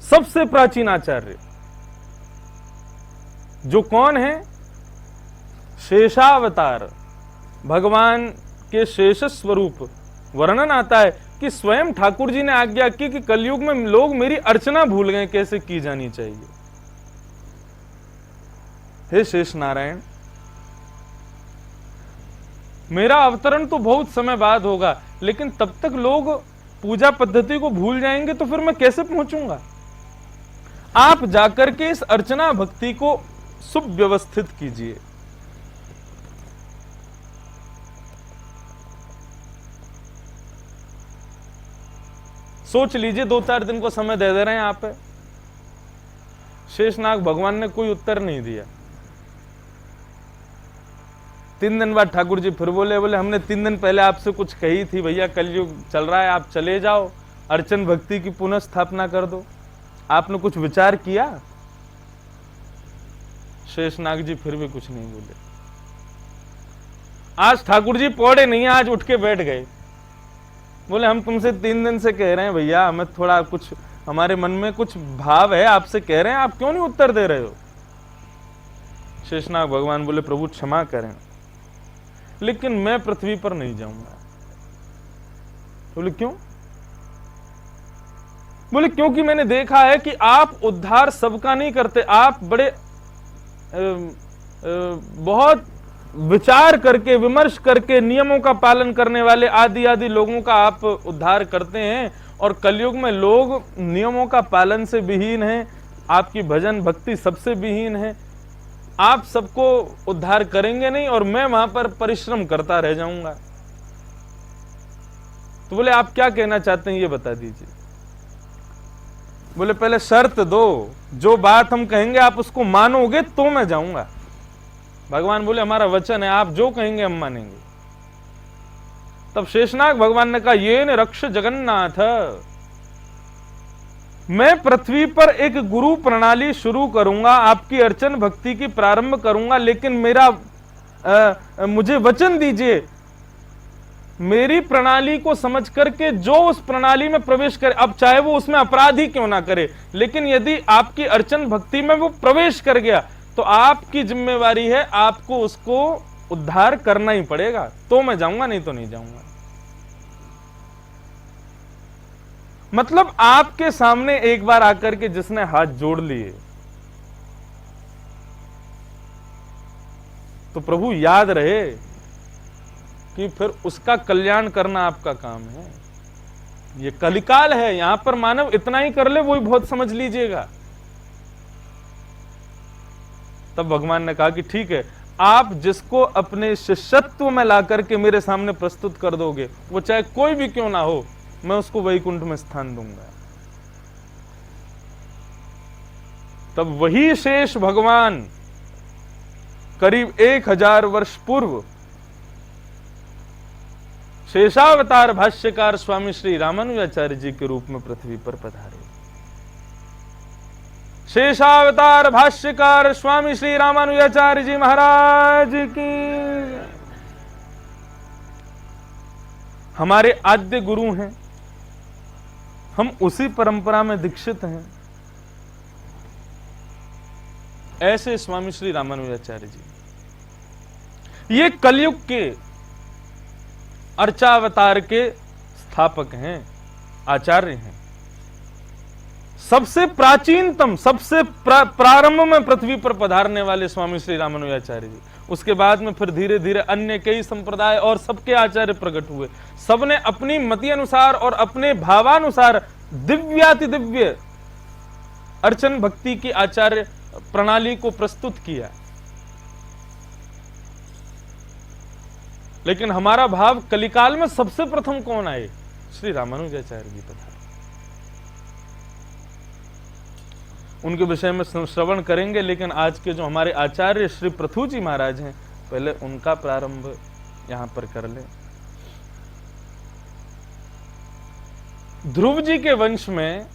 सबसे प्राचीन आचार्य, जो कौन है? शेषावतार। भगवान के शेष स्वरूप वर्णन आता है कि स्वयं ठाकुर जी ने आज्ञा की कि कलयुग में लोग मेरी अर्चना भूल गए कैसे की जानी चाहिए। हे शेष नारायण, मेरा अवतरण तो बहुत समय बाद होगा, लेकिन तब तक लोग पूजा पद्धति को भूल जाएंगे तो फिर मैं कैसे पहुंचूंगा? आप जाकर के इस अर्चना भक्ति को सुव्यवस्थित कीजिए। सोच लीजिए, 2-4 दिन को समय दे रहे हैं आप। शेषनाग भगवान ने कोई उत्तर नहीं दिया। 3 दिन बाद ठाकुर जी फिर बोले हमने 3 दिन पहले आपसे कुछ कही थी भैया, कलयुग चल रहा है, आप चले जाओ, अर्चन भक्ति की पुनः स्थापना कर दो। आपने कुछ विचार किया? शेषनाग जी फिर भी कुछ नहीं बोले। आज ठाकुर जी पौड़े नहीं, आज उठ के बैठ गए। बोले हम तुमसे 3 दिन से कह रहे हैं भैया, हमें थोड़ा कुछ, हमारे मन में कुछ भाव है, आपसे कह रहे हैं, आप क्यों नहीं उत्तर दे रहे हो? शेषनाग भगवान बोले प्रभु क्षमा करें, लेकिन मैं पृथ्वी पर नहीं जाऊंगा। बोले क्यों? बोले क्योंकि मैंने देखा है कि आप उद्धार सबका नहीं करते, आप बड़े बहुत विचार करके, विमर्श करके, नियमों का पालन करने वाले आदि आदि लोगों का आप उद्धार करते हैं, और कलयुग में लोग नियमों का पालन से विहीन हैं, आपकी भजन भक्ति सबसे विहीन है, आप सबको उद्धार करेंगे नहीं और मैं वहां पर परिश्रम करता रह जाऊंगा। तो बोले आप क्या कहना चाहते हैं ये बता दीजिए। बोले पहले शर्त दो, जो बात हम कहेंगे आप उसको मानोगे तो मैं जाऊंगा। भगवान बोले हमारा वचन है, आप जो कहेंगे हम मानेंगे। तब शेषनाग भगवान ने कहा ये न रक्ष जगन्नाथ, मैं पृथ्वी पर एक गुरु प्रणाली शुरू करूंगा, आपकी अर्चन भक्ति की प्रारंभ करूंगा, लेकिन मुझे वचन दीजिए, मेरी प्रणाली को समझ करके जो उस प्रणाली में प्रवेश करे, अब चाहे वो उसमें अपराध ही क्यों ना करे, लेकिन यदि आपकी अर्चन भक्ति में वो प्रवेश कर गया तो आपकी जिम्मेवारी है, आपको उसको उद्धार करना ही पड़ेगा। तो मैं जाऊंगा, नहीं तो नहीं जाऊंगा। मतलब आपके सामने एक बार आकर के जिसने हाथ जोड़ लिए तो प्रभु याद रहे कि फिर उसका कल्याण करना आपका काम है। ये कलिकाल है, यहां पर मानव इतना ही कर ले वो ही बहुत समझ लीजिएगा। तब भगवान ने कहा कि ठीक है, आप जिसको अपने शिष्यत्व में ला करके मेरे सामने प्रस्तुत कर दोगे, वो चाहे कोई भी क्यों ना हो, मैं उसको वैकुंठ में स्थान दूंगा। तब वही शेष भगवान करीब 1000 वर्ष पूर्व शेषावतार भाष्यकार स्वामी श्री रामानुजाचार्य जी के रूप में पृथ्वी पर पधारे। शेषावतार भाष्यकार स्वामी श्री रामानुजाचार्य जी महाराज की। हमारे आद्य गुरु हैं, हम उसी परंपरा में दीक्षित हैं। ऐसे स्वामी श्री रामानुजाचार्य जी ये कलयुग के अर्चावतार के स्थापक हैं, आचार्य हैं। सबसे प्राचीनतम, सबसे प्रारंभ में पृथ्वी पर पधारने वाले स्वामी श्री रामानुजाचार्य जी। उसके बाद में फिर धीरे धीरे अन्य कई संप्रदाय और सबके आचार्य प्रकट हुए। सबने अपनी मति अनुसार और अपने भावानुसार दिव्याति दिव्य अर्चन भक्ति की आचार्य प्रणाली को प्रस्तुत किया। लेकिन हमारा भाव कलिकाल में सबसे प्रथम कौन आए? श्री रामानुजाचार्य जी पधारे। उनके विषय में श्रवण करेंगे, लेकिन आज के जो हमारे आचार्य श्री पृथु जी महाराज हैं, पहले उनका प्रारंभ यहां पर कर लें। ध्रुव जी के वंश में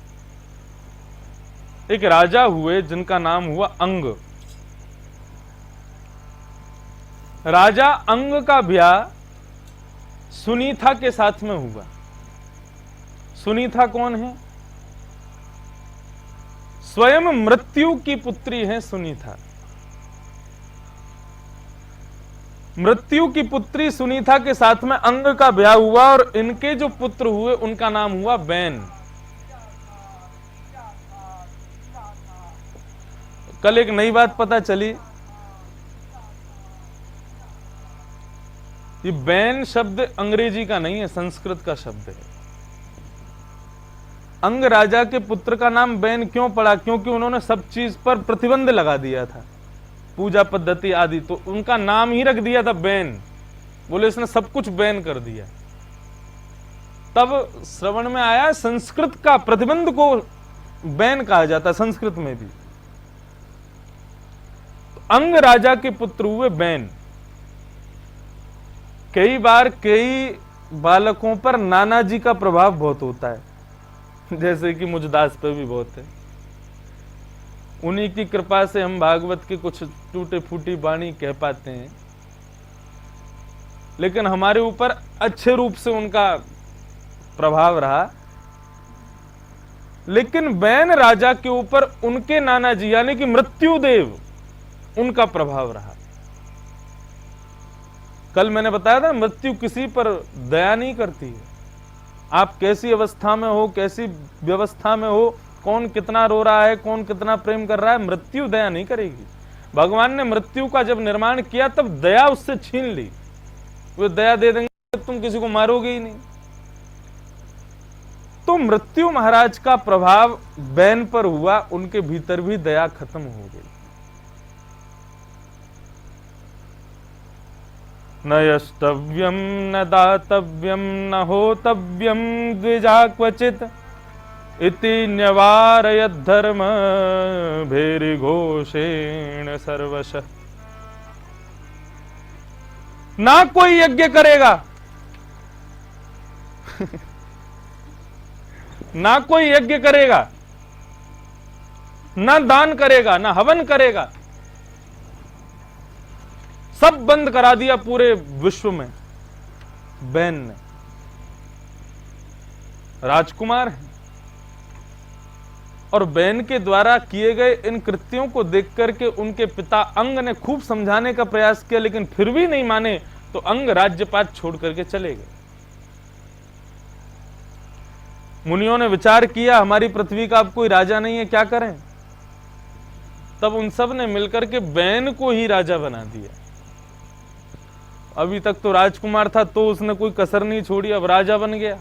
एक राजा हुए जिनका नाम हुआ अंग। राजा अंग का ब्याह सुनीता के साथ में हुआ। सुनीता कौन है? स्वयं मृत्यु की पुत्री है सुनीता। मृत्यु की पुत्री सुनीता के साथ में अंग का ब्याह हुआ और इनके जो पुत्र हुए उनका नाम हुआ बैन। कल एक नई बात पता चली, ये बैन शब्द अंग्रेजी का नहीं है, संस्कृत का शब्द है। अंग राजा के पुत्र का नाम बैन क्यों पड़ा? क्योंकि उन्होंने सब चीज पर प्रतिबंध लगा दिया था, पूजा पद्धति आदि, तो उनका नाम ही रख दिया था बैन। बोले इसने सब कुछ बैन कर दिया। तब श्रवण में आया संस्कृत का प्रतिबंध को बैन कहा जाता है संस्कृत में भी। अंग राजा के पुत्र हुए बैन। कई बार कई बालकों पर नाना जी का प्रभाव बहुत होता है, जैसे कि मुझदास पे भी बहुत है। उन्हीं की कृपा से हम भागवत के कुछ टूटे फूटी वाणी कह पाते हैं, लेकिन हमारे ऊपर अच्छे रूप से उनका प्रभाव रहा। लेकिन बैन राजा के ऊपर उनके नाना जी यानी कि मृत्युदेव, उनका प्रभाव रहा। कल मैंने बताया था मृत्यु किसी पर दया नहीं करती है। आप कैसी अवस्था में हो, कैसी व्यवस्था में हो, कौन कितना रो रहा है, कौन कितना प्रेम कर रहा है, मृत्यु दया नहीं करेगी। भगवान ने मृत्यु का जब निर्माण किया तब दया उससे छीन ली। वे दया दे देंगे, तुम किसी को मारोगे ही नहीं। तो मृत्यु महाराज का प्रभाव बैन पर हुआ, उनके भीतर भी दया खत्म हो गई। न यष्टव्यम न दातव्यम न होतव्यम द्विजा क्वचित इति न्यवारयत धर्म भैरिघोषेण सर्वशः। ना कोई यज्ञ करेगा ना कोई यज्ञ करेगा, ना दान करेगा, ना हवन करेगा, सब बंद करा दिया पूरे विश्व में। बैन ने, राजकुमार है, और बैन के द्वारा किए गए इन कृत्यों को देख करके उनके पिता अंग ने खूब समझाने का प्रयास किया, लेकिन फिर भी नहीं माने, तो अंग राज्यपात छोड़ करके चले गए। मुनियों ने विचार किया हमारी पृथ्वी का अब कोई राजा नहीं है, क्या करें? तब उन सब ने मिलकर के बैन को ही राजा बना दिया। अभी तक तो राजकुमार था, तो उसने कोई कसर नहीं छोड़ी, अब राजा बन गया।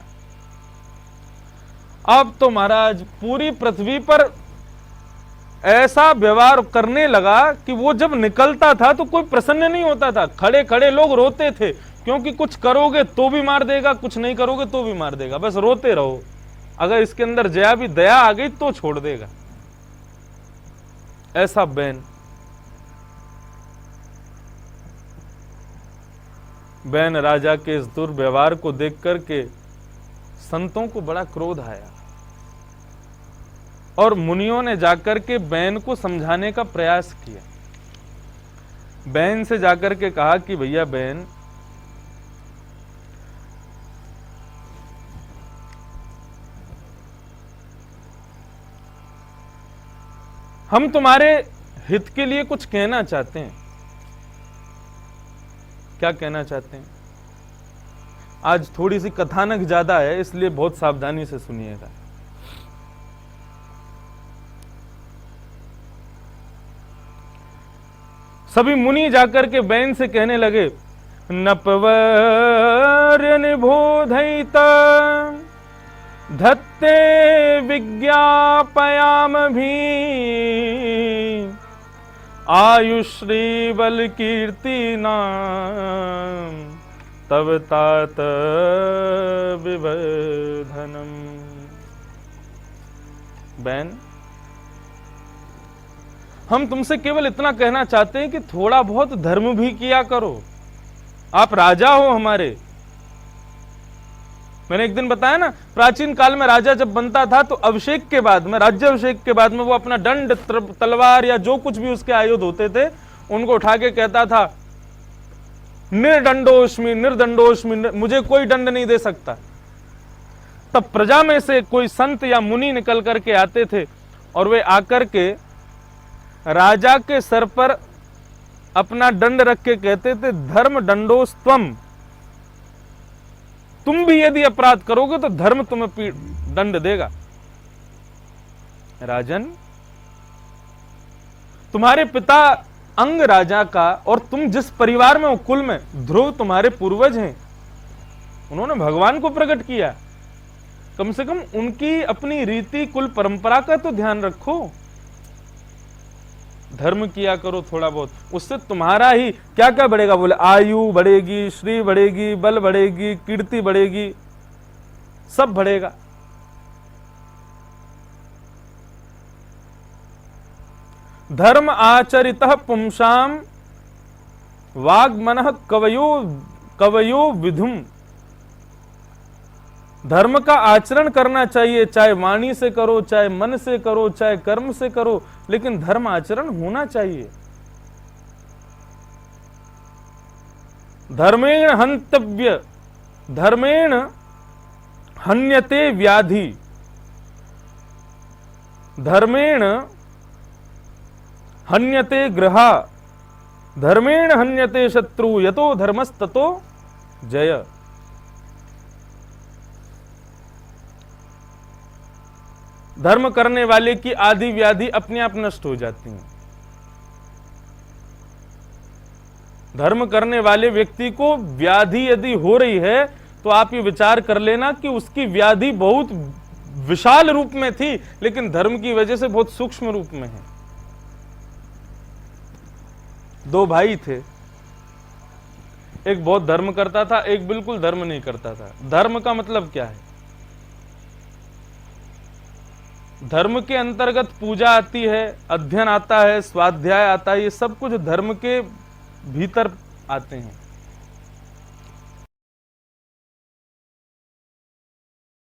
अब तो महाराज पूरी पृथ्वी पर ऐसा व्यवहार करने लगा कि वो जब निकलता था तो कोई प्रसन्न नहीं होता था। खड़े खड़े लोग रोते थे, क्योंकि कुछ करोगे तो भी मार देगा, कुछ नहीं करोगे तो भी मार देगा, बस रोते रहो। अगर इसके अंदर जया भी दया आ गई तो छोड़ देगा। ऐसा बैन। बैन राजा के इस दुर्व्यवहार को देख करके संतों को बड़ा क्रोध आया, और मुनियों ने जाकर के बैन को समझाने का प्रयास किया। बैन से जाकर के कहा कि भैया बैन, हम तुम्हारे हित के लिए कुछ कहना चाहते हैं। क्या कहना चाहते हैं? आज थोड़ी सी कथानक ज्यादा है, इसलिए बहुत सावधानी से सुनिएगा। सभी मुनि जाकर के बैन से कहने लगे, नपवर्य निबोधयित धत्ते विज्ञापयाम भी आयुश्री बल कीर्ति नाम तब तात विवर्धनम। बैन, हम तुमसे केवल इतना कहना चाहते हैं कि थोड़ा बहुत धर्म भी किया करो। आप राजा हो हमारे। मैंने एक दिन बताया ना, प्राचीन काल में राजा जब बनता था तो अभिषेक के बाद में, राज्याभिषेक के बाद में, वो अपना दंड, तलवार या जो कुछ भी उसके आयुध होते थे उनको उठा के कहता था, निर्दंडोष्मि निर्दंडोष्मि, मुझे कोई दंड नहीं दे सकता। तब प्रजा में से कोई संत या मुनि निकल करके आते थे, और वे आकर के राजा के सर पर अपना दंड रख के कहते थे, धर्म दंडोस्तम, तुम भी यदि अपराध करोगे तो धर्म तुम्हें दंड देगा। राजन, तुम्हारे पिता अंग राजा का, और तुम जिस परिवार में हो कुल में, ध्रुव तुम्हारे पूर्वज हैं, उन्होंने भगवान को प्रकट किया, कम से कम उनकी अपनी रीति कुल परंपरा का तो ध्यान रखो। धर्म किया करो थोड़ा बहुत, उससे तुम्हारा ही क्या क्या बढ़ेगा। बोले आयु बढ़ेगी, श्री बढ़ेगी, बल बढ़ेगी, कीर्ति बढ़ेगी, सब बढ़ेगा। धर्म आचरितः पुंसाम वाग्मनः कवयो विधुम। धर्म का आचरण करना चाहिए, चाहे वाणी से करो, चाहे मन से करो, चाहे कर्म से करो, लेकिन धर्म आचरण होना चाहिए। धर्मेण हंतव्य, धर्मेण हन्यते व्याधि, धर्मेण हन्यते गृहा, धर्मेण हन्यते शत्रु, यतो धर्मस्ततो जय। धर्म करने वाले की आदि व्याधि अपने आप नष्ट हो जाती हैं। धर्म करने वाले व्यक्ति को व्याधि यदि हो रही है तो आप ये विचार कर लेना कि उसकी व्याधि बहुत विशाल रूप में थी, लेकिन धर्म की वजह से बहुत सूक्ष्म रूप में है। दो भाई थे, एक बहुत धर्म करता था, एक बिल्कुल धर्म नहीं करता था। धर्म का मतलब क्या है? धर्म के अंतर्गत पूजा आती है, अध्ययन आता है, स्वाध्याय आता है, ये सब कुछ धर्म के भीतर आते हैं।